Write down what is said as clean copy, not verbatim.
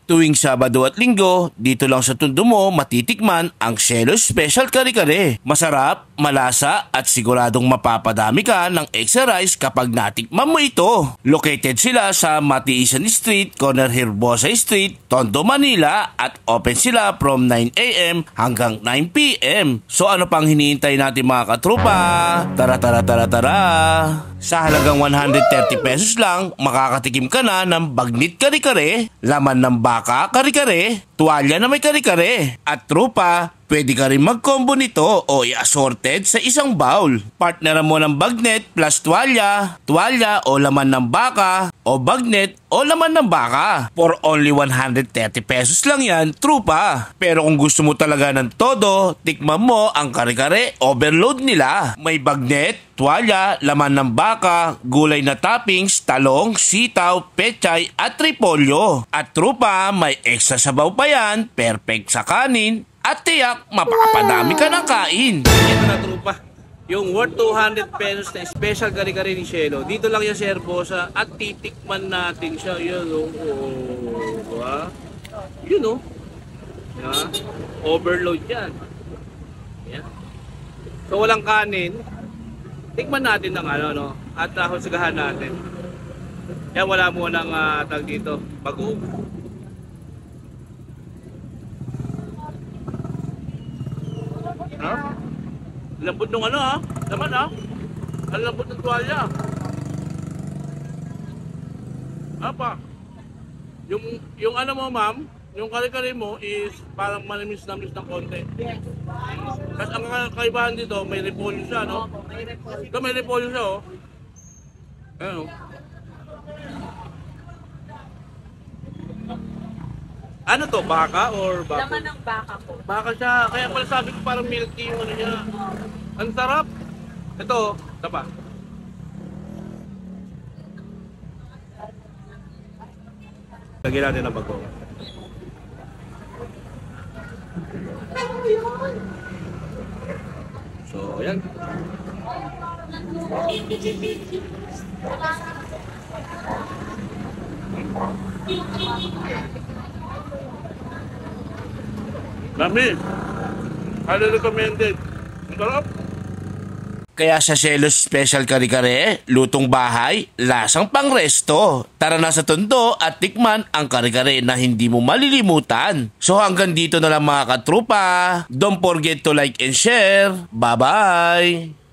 Tuwing Sabado at Linggo, dito lang sa Tondo mo matitikman ang Cielo Special Kare-Kare. Masarap, malasa at siguradong mapapadami ka ng extra rice kapag natikman mo ito. Located sila sa Matiisan Street, corner Herbosa Street, Tondo, Manila at open sila from 9 AM hanggang 9 PM. So ano pang hinihintay natin mga katrupa? Tara! Sa halagang 130 pesos lang, makakatikim ka na ng bagnit kare-kare, laman ng baka kare-kare, tuwalya na may kare-kare. At trupa, pwede ka rin mag-combo nito o i-assorted sa isang bowl. Partneran mo ng bagnet plus tuwalya o laman ng baka o bagnet o laman ng baka. For only 130 pesos lang yan, trupa. Pero kung gusto mo talaga ng todo, tikman mo ang kare-kare overload nila. May bagnet, tuwalya, laman ng baka, gulay na toppings, talong, sitaw, pechay at repolyo. At trupa, may extra sabaw pa yan, perfect sa kanin. At tiyak, mapapadami ka ng kain. Ito na trupa, yung worth 200 pesos na special kare-kare ni Cielo. Dito lang yan sa Herbosa at titikman natin siya. Yun o. Yun o. Overload yan. Yan. So walang kanin. Tikman natin ng ano. At husgahan natin. Yan, wala mo nang tag dito. Bagoong. Lambot ng naman ang lambot ng tuwalya. Apa? Yung ano mo ma'am, yung kare-kare mo is parang manimis-namis ng konti. Kasi ang kaibahan dito, may repolyo siya, no? Ito may repolyo siya, oh. Ayan, oh. Ano to? Baka or baka? Laman ng baka po. Baka siya. Kaya pala sabi ko parang milky yung ano niya. Ang sarap. Ito, tapa. Lagyan natin ang bago. So, ayan. Dami. Highly recommended. Ang sarap. Kaya sa Cielo Special Kare-Kare, lutong bahay, lasang pangresto. Tara na sa Tondo at tikman ang kare-kare na hindi mo malilimutan. So hanggang dito na lang mga katrupa. Don't forget to like and share. Bye-bye!